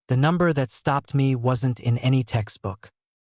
The number that stopped me wasn't in any textbook.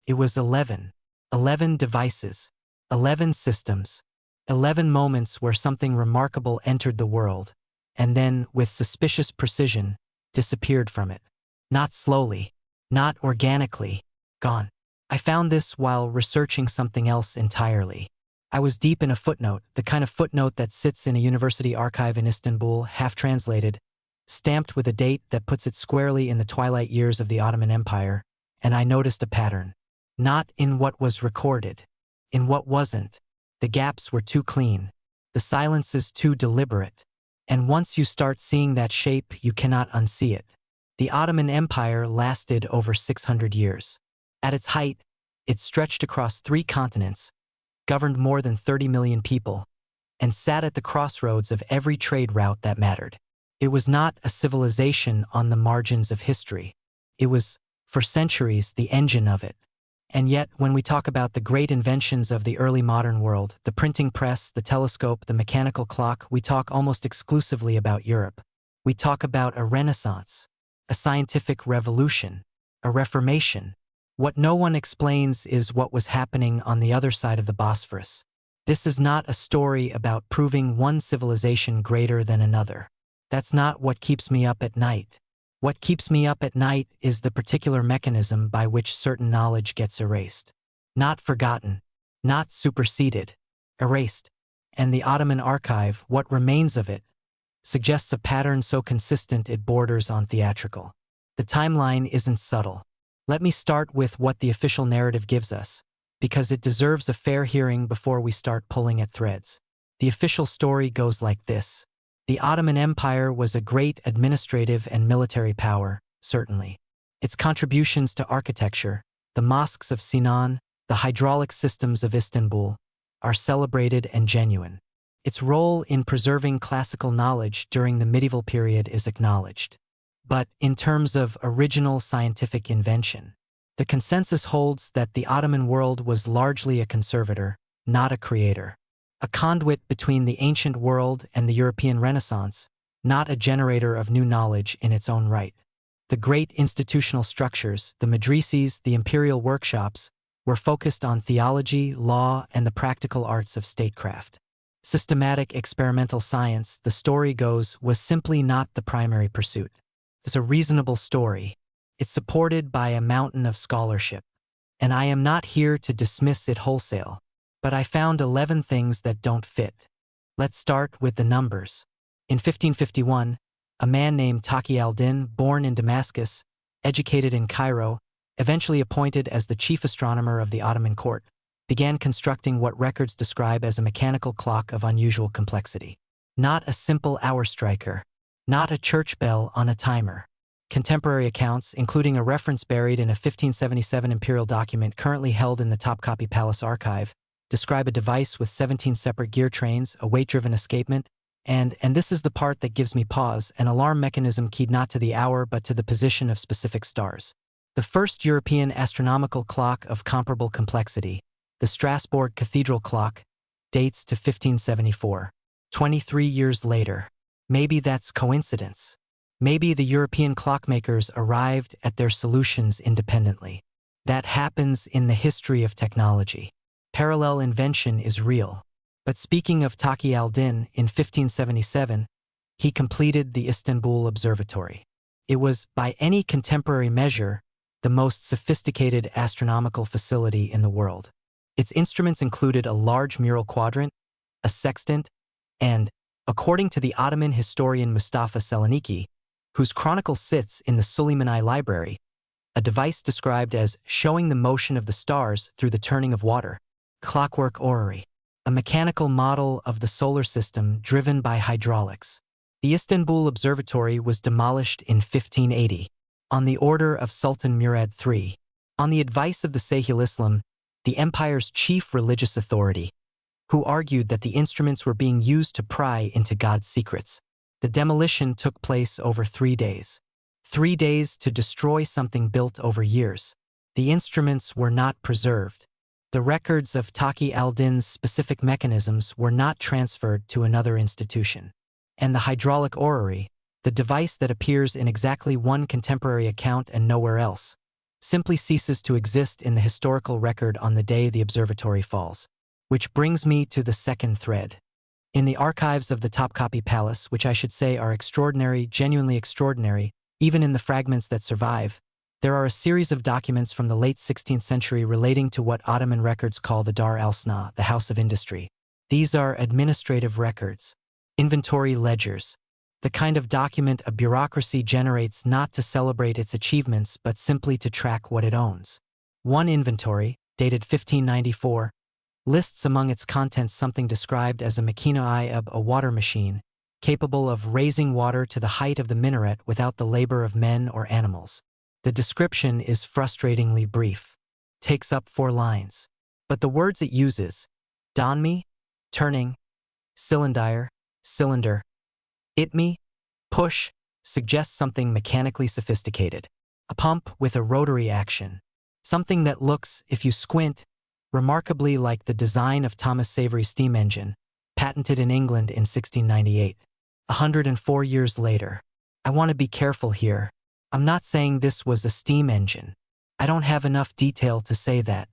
It was 11. 11 devices. 11 systems. 11 moments where something remarkable entered the world, and then, with suspicious precision, disappeared from it. Not slowly. Not organically. Gone. I found this while researching something else entirely. I was deep in a footnote, the kind of footnote that sits in a university archive in Istanbul, half-translated, stamped with a date that puts it squarely in the twilight years of the Ottoman Empire, and I noticed a pattern. Not in what was recorded. In what wasn't. The gaps were too clean. The silences too deliberate. And once you start seeing that shape, you cannot unsee it. The Ottoman Empire lasted over 600 years. At its height, it stretched across 3 continents, governed more than 30 million people, and sat at the crossroads of every trade route that mattered. It was not a civilization on the margins of history. It was, for centuries, the engine of it. And yet, when we talk about the great inventions of the early modern world, the printing press, the telescope, the mechanical clock, we talk almost exclusively about Europe. We talk about a renaissance, a scientific revolution, a reformation. What no one explains is what was happening on the other side of the Bosphorus. This is not a story about proving one civilization greater than another. That's not what keeps me up at night. What keeps me up at night is the particular mechanism by which certain knowledge gets erased. Not forgotten, not superseded, erased. And the Ottoman archive, what remains of it, suggests a pattern so consistent it borders on theatrical. The timeline isn't subtle. Let me start with what the official narrative gives us, because it deserves a fair hearing before we start pulling at threads. The official story goes like this. The Ottoman Empire was a great administrative and military power, certainly. Its contributions to architecture, the mosques of Sinan, the hydraulic systems of Istanbul, are celebrated and genuine. Its role in preserving classical knowledge during the medieval period is acknowledged. But in terms of original scientific invention, the consensus holds that the Ottoman world was largely a conservator, not a creator. A conduit between the ancient world and the European Renaissance, not a generator of new knowledge in its own right. The great institutional structures, the medreses, the imperial workshops, were focused on theology, law, and the practical arts of statecraft. Systematic experimental science, the story goes, was simply not the primary pursuit. It's a reasonable story. It's supported by a mountain of scholarship. And I am not here to dismiss it wholesale. But I found 11 things that don't fit. Let's start with the numbers. In 1551, a man named Taqi al-Din, born in Damascus, educated in Cairo, eventually appointed as the chief astronomer of the Ottoman court, began constructing what records describe as a mechanical clock of unusual complexity. Not a simple hour striker. Not a church bell on a timer. Contemporary accounts, including a reference buried in a 1577 imperial document currently held in the Topkapi Palace archive, describe a device with 17 separate gear trains, a weight-driven escapement, and this is the part that gives me pause, an alarm mechanism keyed not to the hour but to the position of specific stars. The first European astronomical clock of comparable complexity, the Strasbourg Cathedral clock, dates to 1574. 23 years later. Maybe that's coincidence. Maybe the European clockmakers arrived at their solutions independently. That happens in the history of technology. Parallel invention is real. But speaking of Taqi al-Din, in 1577, he completed the Istanbul Observatory. It was, by any contemporary measure, the most sophisticated astronomical facility in the world. Its instruments included a large mural quadrant, a sextant, and, according to the Ottoman historian Mustafa Seleniki, whose chronicle sits in the Süleymanî Library, a device described as showing the motion of the stars through the turning of water. Clockwork orrery, a mechanical model of the solar system driven by hydraulics. The Istanbul Observatory was demolished in 1580, on the order of Sultan Murad III. On the advice of the Sahil Islam, the empire's chief religious authority, who argued that the instruments were being used to pry into God's secrets. The demolition took place over 3 days. 3 days to destroy something built over years. The instruments were not preserved. The records of Taqi al-Din's specific mechanisms were not transferred to another institution. And the hydraulic orrery, the device that appears in exactly one contemporary account and nowhere else, simply ceases to exist in the historical record on the day the observatory falls. Which brings me to the second thread. In the archives of the Topkapi Palace, which I should say are extraordinary, genuinely extraordinary, even in the fragments that survive, there are a series of documents from the late 16th century relating to what Ottoman records call the Dar al-Sna, the House of Industry. These are administrative records, inventory ledgers, the kind of document a bureaucracy generates not to celebrate its achievements but simply to track what it owns. One inventory, dated 1594, lists among its contents something described as a makina a water machine, capable of raising water to the height of the minaret without the labor of men or animals. The description is frustratingly brief, takes up 4 lines. But the words it uses, donmi, turning, cylinder, itme, push, suggests something mechanically sophisticated. A pump with a rotary action. Something that looks, if you squint, remarkably like the design of Thomas Savery's steam engine, patented in England in 1698. 104 years later. I want to be careful here. I'm not saying this was a steam engine. I don't have enough detail to say that.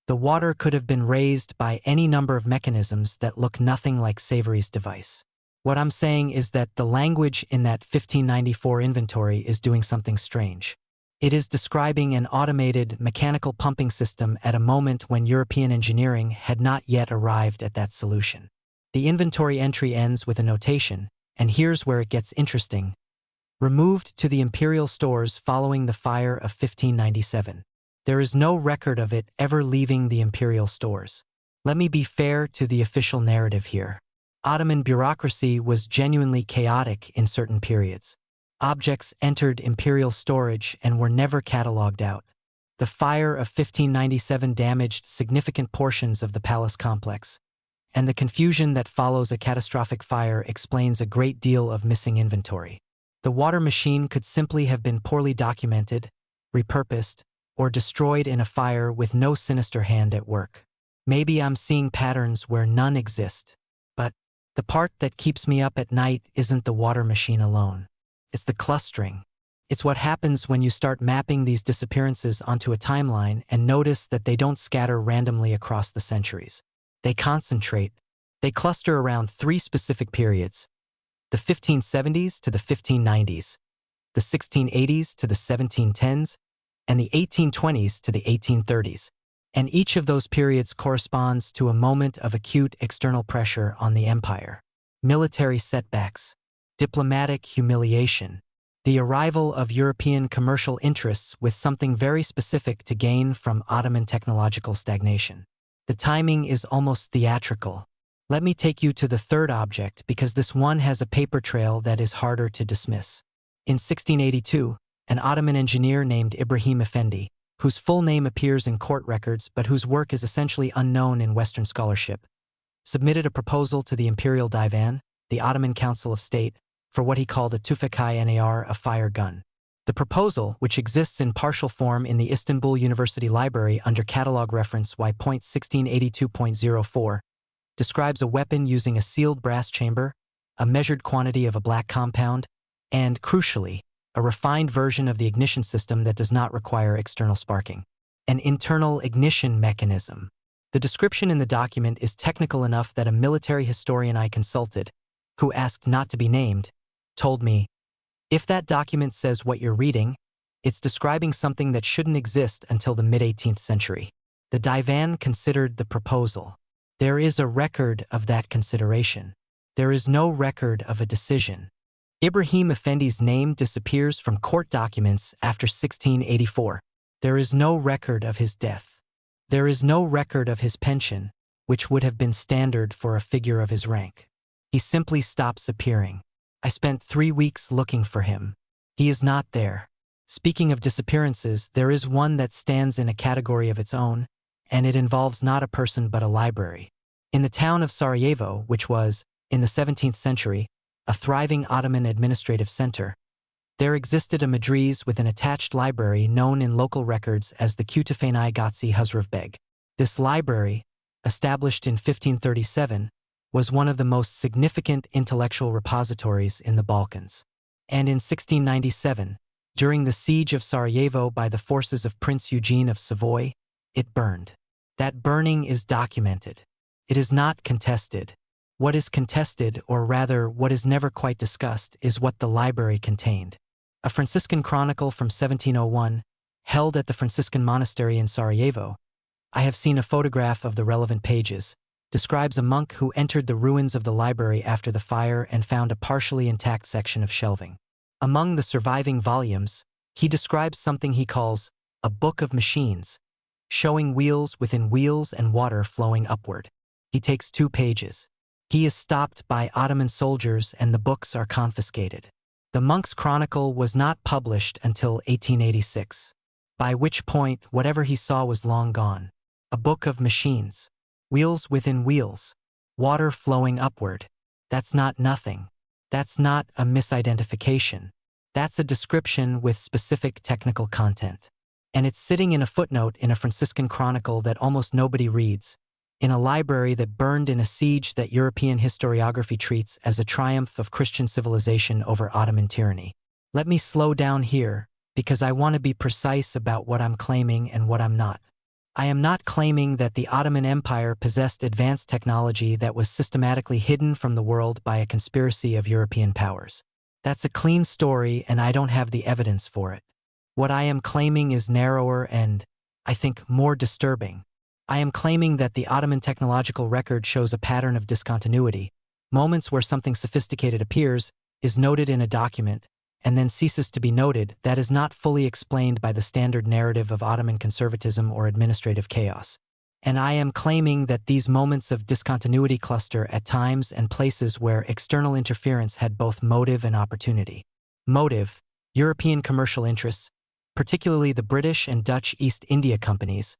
The water could have been raised by any number of mechanisms that look nothing like Savery's device. What I'm saying is that the language in that 1594 inventory is doing something strange. It is describing an automated mechanical pumping system at a moment when European engineering had not yet arrived at that solution. The inventory entry ends with a notation, and here's where it gets interesting. Removed to the imperial stores following the fire of 1597. There is no record of it ever leaving the imperial stores. Let me be fair to the official narrative here. Ottoman bureaucracy was genuinely chaotic in certain periods. Objects entered imperial storage and were never catalogued out. The fire of 1597 damaged significant portions of the palace complex, and the confusion that follows a catastrophic fire explains a great deal of missing inventory. The water machine could simply have been poorly documented, repurposed, or destroyed in a fire with no sinister hand at work. Maybe I'm seeing patterns where none exist, but the part that keeps me up at night isn't the water machine alone. It's the clustering. It's what happens when you start mapping these disappearances onto a timeline and notice that they don't scatter randomly across the centuries. They concentrate. They cluster around 3 specific periods: the 1570s to the 1590s, the 1680s to the 1710s, and the 1820s to the 1830s. And each of those periods corresponds to a moment of acute external pressure on the empire. Military setbacks, diplomatic humiliation, the arrival of European commercial interests with something very specific to gain from Ottoman technological stagnation. The timing is almost theatrical. Let me take you to the third object because this one has a paper trail that is harder to dismiss. In 1682, an Ottoman engineer named Ibrahim Effendi, whose full name appears in court records but whose work is essentially unknown in Western scholarship, submitted a proposal to the Imperial Divan, the Ottoman Council of State, for what he called a Tüfekay Nar, a fire gun. The proposal, which exists in partial form in the Istanbul University Library under Catalogue Reference Y.1682.04, describes a weapon using a sealed brass chamber, a measured quantity of a black compound, and, crucially, a refined version of the ignition system that does not require external sparking. An internal ignition mechanism. The description in the document is technical enough that a military historian I consulted, who asked not to be named, told me, if that document says what you're reading, it's describing something that shouldn't exist until the mid-18th century. The Divan considered the proposal. There is a record of that consideration. There is no record of a decision. Ibrahim Effendi's name disappears from court documents after 1684. There is no record of his death. There is no record of his pension, which would have been standard for a figure of his rank. He simply stops appearing. I spent 3 weeks looking for him. He is not there. Speaking of disappearances, there is one that stands in a category of its own, and it involves not a person but a library. In the town of Sarajevo, which was, in the 17th century, a thriving Ottoman administrative center, there existed a madriz with an attached library known in local records as the Kütüphane Gazi Huzrev. This library, established in 1537, was one of the most significant intellectual repositories in the Balkans. And in 1697, during the siege of Sarajevo by the forces of Prince Eugene of Savoy, it burned. That burning is documented. It is not contested. What is contested, or rather what is never quite discussed, is what the library contained. A Franciscan chronicle from 1701, held at the Franciscan monastery in Sarajevo, I have seen a photograph of the relevant pages, describes a monk who entered the ruins of the library after the fire and found a partially intact section of shelving. Among the surviving volumes, he describes something he calls a book of machines, showing wheels within wheels and water flowing upward. He takes 2 pages. He is stopped by Ottoman soldiers and the books are confiscated. The monk's chronicle was not published until 1886, by which point whatever he saw was long gone. A book of machines, wheels within wheels, water flowing upward. That's not nothing. That's not a misidentification. That's a description with specific technical content. And it's sitting in a footnote in a Franciscan chronicle that almost nobody reads, in a library that burned in a siege that European historiography treats as a triumph of Christian civilization over Ottoman tyranny. Let me slow down here, because I want to be precise about what I'm claiming and what I'm not. I am not claiming that the Ottoman Empire possessed advanced technology that was systematically hidden from the world by a conspiracy of European powers. That's a clean story and I don't have the evidence for it. What I am claiming is narrower and, I think, more disturbing. I am claiming that the Ottoman technological record shows a pattern of discontinuity. Moments where something sophisticated appears, is noted in a document, and then ceases to be noted. That is not fully explained by the standard narrative of Ottoman conservatism or administrative chaos. And I am claiming that these moments of discontinuity cluster at times and places where external interference had both motive and opportunity. Motive: European commercial interests, particularly the British and Dutch East India companies,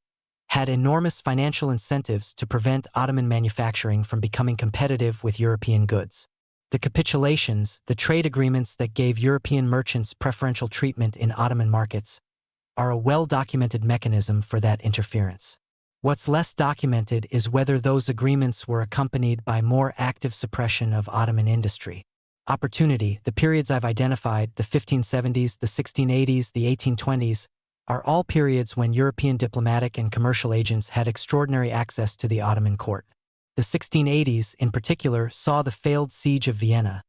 had enormous financial incentives to prevent Ottoman manufacturing from becoming competitive with European goods. The capitulations, the trade agreements that gave European merchants preferential treatment in Ottoman markets, are a well-documented mechanism for that interference. What's less documented is whether those agreements were accompanied by more active suppression of Ottoman industry. Opportunity: the periods I've identified, the 1570s, the 1680s, the 1820s, are all periods when European diplomatic and commercial agents had extraordinary access to the Ottoman court. The 1680s, in particular, saw the failed siege of Vienna,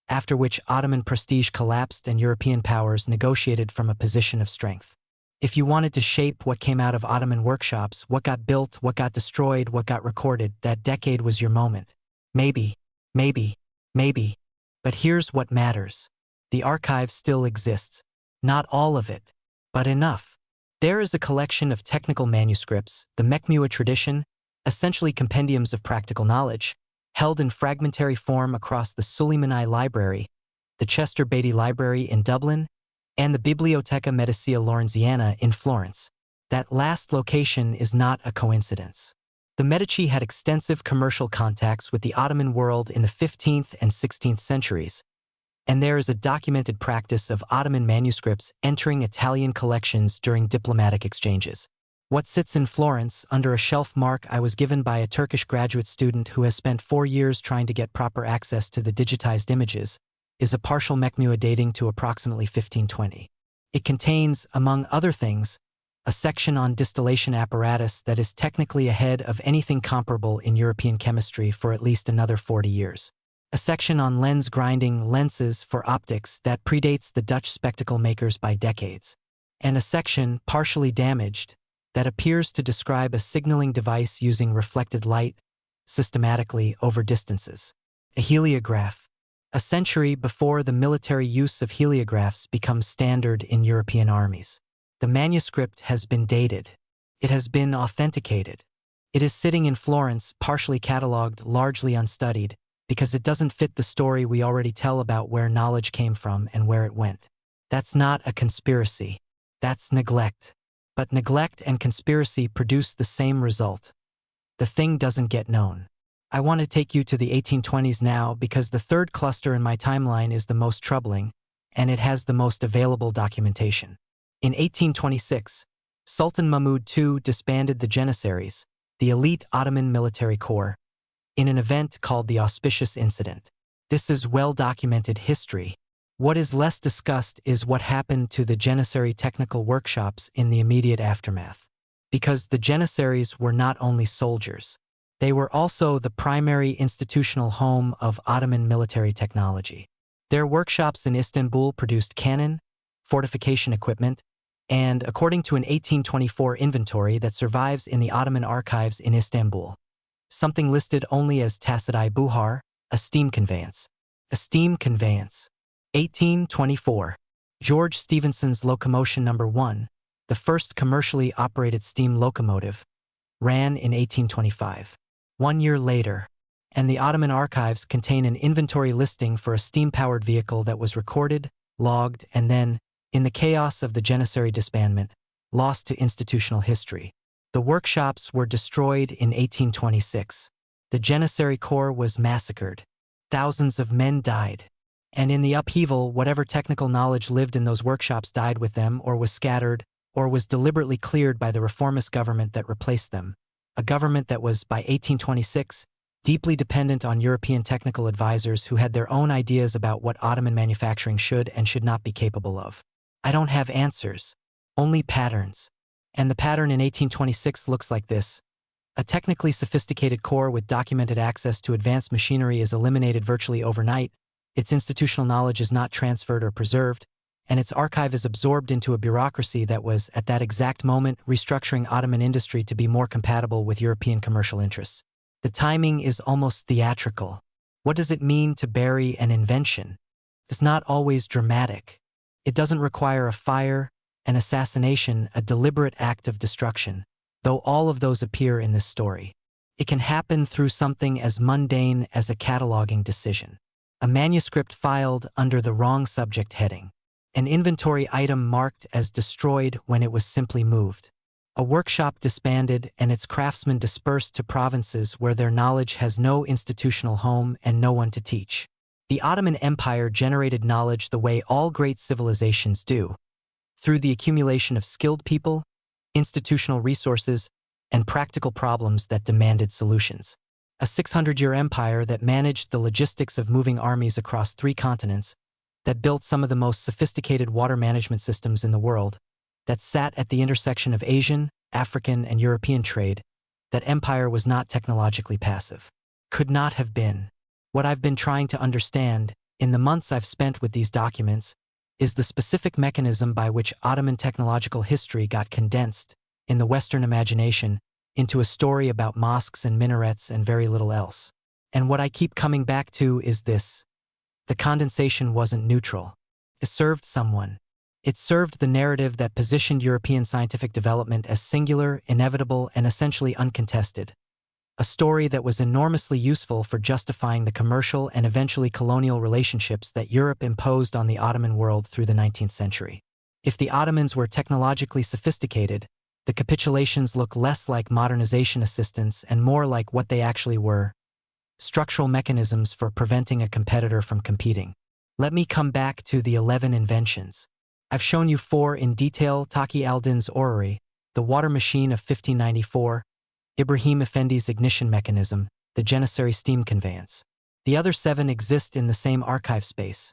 after which Ottoman prestige collapsed and European powers negotiated from a position of strength. If you wanted to shape what came out of Ottoman workshops, what got built, what got destroyed, what got recorded, that decade was your moment. Maybe. But here's what matters. The archive still exists. Not all of it, but enough. There is a collection of technical manuscripts, the Mechmua tradition, essentially compendiums of practical knowledge, held in fragmentary form across the Suleimani Library, the Chester Beatty Library in Dublin, and the Biblioteca Medicia Lorenziana in Florence. That last location is not a coincidence. The Medici had extensive commercial contacts with the Ottoman world in the 15th and 16th centuries, and there is a documented practice of Ottoman manuscripts entering Italian collections during diplomatic exchanges. What sits in Florence, under a shelf mark I was given by a Turkish graduate student who has spent 4 years trying to get proper access to the digitized images, is a partial Mechmua dating to approximately 1520. It contains, among other things, a section on distillation apparatus that is technically ahead of anything comparable in European chemistry for at least another 40 years. A section on lens grinding lenses for optics that predates the Dutch spectacle makers by decades. And a section, partially damaged, that appears to describe a signaling device using reflected light, systematically over distances. A heliograph. A century before the military use of heliographs becomes standard in European armies. The manuscript has been dated. It has been authenticated. It is sitting in Florence, partially catalogued, largely unstudied, because it doesn't fit the story we already tell about where knowledge came from and where it went. That's not a conspiracy. That's neglect. But neglect and conspiracy produce the same result. The thing doesn't get known. I want to take you to the 1820s now because the third cluster in my timeline is the most troubling, and it has the most available documentation. In 1826, Sultan Mahmud II disbanded the Janissaries, the elite Ottoman military corps, in an event called the Auspicious Incident. This is well-documented history. What is less discussed is what happened to the Janissary technical workshops in the immediate aftermath. Because the Janissaries were not only soldiers, they were also the primary institutional home of Ottoman military technology. Their workshops in Istanbul produced cannon, fortification equipment, and, according to an 1824 inventory that survives in the Ottoman archives in Istanbul, something listed only as Tasidai Buhar, a steam conveyance. A steam conveyance. 1824. George Stephenson's locomotion number 1, the first commercially operated steam locomotive, ran in 1825. 1 year later, and the Ottoman archives contain an inventory listing for a steam-powered vehicle that was recorded, logged, and then, in the chaos of the Janissary disbandment, lost to institutional history. The workshops were destroyed in 1826. The Janissary Corps was massacred. Thousands of men died. And in the upheaval, whatever technical knowledge lived in those workshops died with them or was scattered or was deliberately cleared by the reformist government that replaced them, a government that was, by 1826, deeply dependent on European technical advisors who had their own ideas about what Ottoman manufacturing should and should not be capable of. I don't have answers, only patterns. And the pattern in 1826 looks like this. A technically sophisticated corps with documented access to advanced machinery is eliminated virtually overnight, its institutional knowledge is not transferred or preserved, and its archive is absorbed into a bureaucracy that was, at that exact moment, restructuring Ottoman industry to be more compatible with European commercial interests. The timing is almost theatrical. What does it mean to bury an invention? It's not always dramatic. It doesn't require a fire, an assassination, a deliberate act of destruction, though all of those appear in this story. It can happen through something as mundane as a cataloging decision. A manuscript filed under the wrong subject heading. An inventory item marked as destroyed when it was simply moved. A workshop disbanded and its craftsmen dispersed to provinces where their knowledge has no institutional home and no one to teach. The Ottoman Empire generated knowledge the way all great civilizations do, through the accumulation of skilled people, institutional resources, and practical problems that demanded solutions. A 600-year empire that managed the logistics of moving armies across 3 continents, that built some of the most sophisticated water management systems in the world, that sat at the intersection of Asian, African, and European trade, that empire was not technologically passive. Could not have been. What I've been trying to understand, in the months I've spent with these documents, is the specific mechanism by which Ottoman technological history got condensed, in the Western imagination, into a story about mosques and minarets and very little else. And what I keep coming back to is this. The condensation wasn't neutral. It served someone. It served the narrative that positioned European scientific development as singular, inevitable, and essentially uncontested. A story that was enormously useful for justifying the commercial and eventually colonial relationships that Europe imposed on the Ottoman world through the 19th century. If the Ottomans were technologically sophisticated, the capitulations look less like modernization assistance and more like what they actually were: structural mechanisms for preventing a competitor from competing. Let me come back to the 11 inventions. I've shown you 4 in detail: Taqi al-Din's orrery, the water machine of 1594, Ibrahim Effendi's ignition mechanism, the Janissary steam conveyance. The other 7 exist in the same archive space,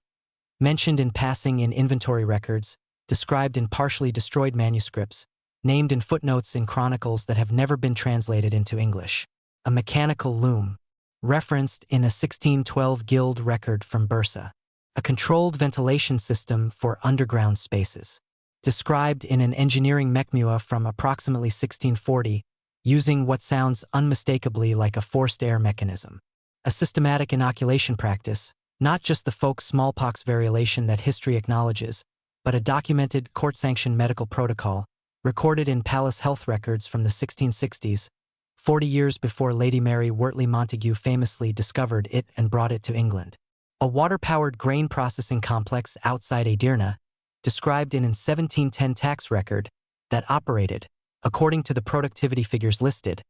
mentioned in passing in inventory records, described in partially destroyed manuscripts, named in footnotes in chronicles that have never been translated into English. A mechanical loom, referenced in a 1612 guild record from Bursa. A controlled ventilation system for underground spaces, described in an engineering mechmua from approximately 1640, using what sounds unmistakably like a forced air mechanism. A systematic inoculation practice, not just the folk smallpox variolation that history acknowledges, but a documented, court-sanctioned medical protocol, recorded in palace health records from the 1660s, 40 years before Lady Mary Wortley Montagu famously discovered it and brought it to England. A water-powered grain processing complex outside Edirne, described in an 1710 tax record, that operated, according to the productivity figures listed,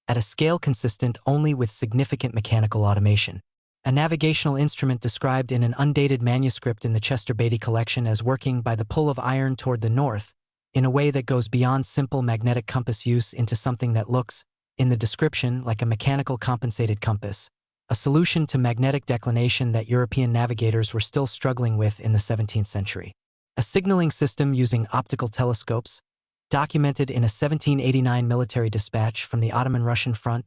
at a scale consistent only with significant mechanical automation. A navigational instrument described in an undated manuscript in the Chester Beatty collection as working by the pull of iron toward the north, in a way that goes beyond simple magnetic compass use into something that looks, in the description, like a mechanical compensated compass, a solution to magnetic declination that European navigators were still struggling with in the 17th century. A signaling system using optical telescopes, documented in a 1789 military dispatch from the Ottoman Russian front,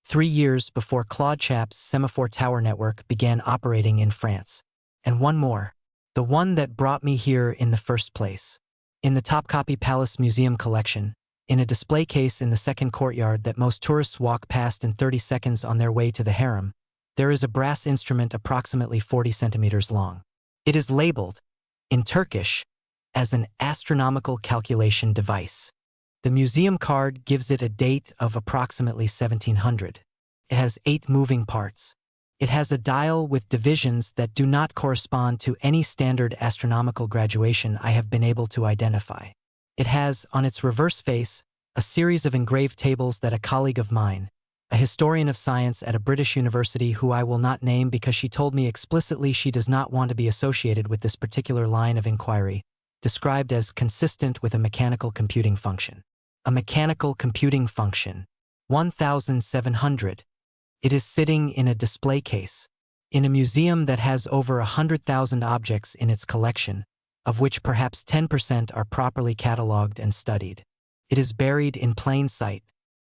3 years before Claude Chapp's semaphore tower network began operating in France. And one more, the one that brought me here in the first place. In the Topkapi Palace Museum collection, in a display case in the second courtyard that most tourists walk past in 30 seconds on their way to the harem, there is a brass instrument approximately 40 centimeters long. It is labeled, in Turkish, as an astronomical calculation device. The museum card gives it a date of approximately 1700. It has 8 moving parts. It has a dial with divisions that do not correspond to any standard astronomical graduation I have been able to identify. It has, on its reverse face, a series of engraved tables that a colleague of mine, a historian of science at a British university who I will not name because she told me explicitly she does not want to be associated with this particular line of inquiry, described as consistent with a mechanical computing function. A mechanical computing function. 1700. It is sitting in a display case, in a museum that has over 100,000 objects in its collection, of which perhaps 10% are properly catalogued and studied. It is buried in plain sight,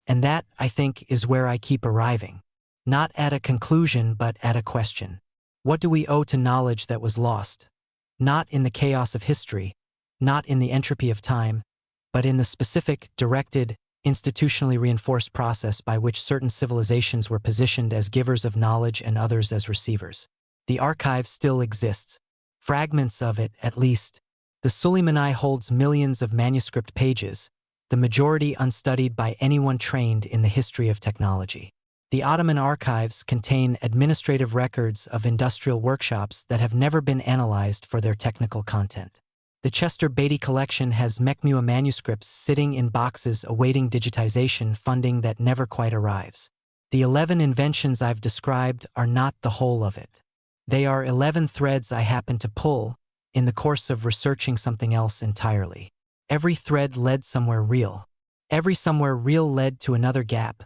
and that, I think, is where I keep arriving. Not at a conclusion, but at a question. What do we owe to knowledge that was lost? Not in the chaos of history, not in the entropy of time, but in the specific, directed, institutionally reinforced process by which certain civilizations were positioned as givers of knowledge and others as receivers. The archive still exists. Fragments of it, at least. The Suleimani holds millions of manuscript pages, the majority unstudied by anyone trained in the history of technology. The Ottoman archives contain administrative records of industrial workshops that have never been analyzed for their technical content. The Chester Beatty collection has Mechmua manuscripts sitting in boxes awaiting digitization funding that never quite arrives. The 11 inventions I've described are not the whole of it. They are 11 threads I happen to pull in the course of researching something else entirely. Every thread led somewhere real. Every somewhere real led to another gap,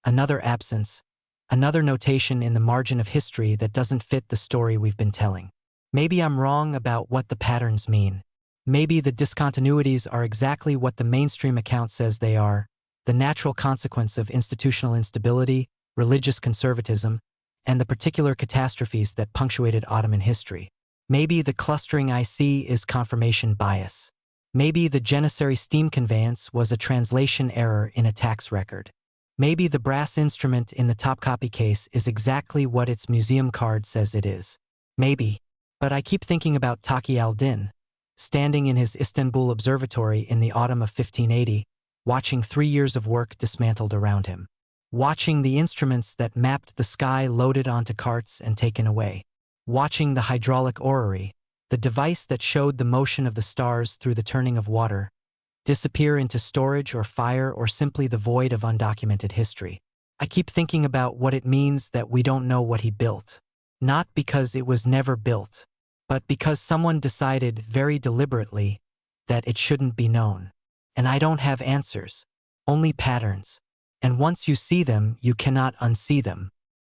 another absence, another notation in the margin of history that doesn't fit the story we've been telling. Maybe I'm wrong about what the patterns mean. Maybe the discontinuities are exactly what the mainstream account says they are, the natural consequence of institutional instability, religious conservatism, and the particular catastrophes that punctuated Ottoman history. Maybe the clustering I see is confirmation bias. Maybe the Janissary steam conveyance was a translation error in a tax record. Maybe the brass instrument in the Topkapi case is exactly what its museum card says it is. Maybe. But I keep thinking about Taqi al-Din, standing in his Istanbul observatory in the autumn of 1580, watching 3 years of work dismantled around him. Watching the instruments that mapped the sky loaded onto carts and taken away. Watching the hydraulic orrery, the device that showed the motion of the stars through the turning of water, disappear into storage or fire or simply the void of undocumented history. I keep thinking about what it means that we don't know what he built. Not because it was never built, but because someone decided very deliberately that it shouldn't be known. And I don't have answers, only patterns. And once you see them, you cannot unsee them.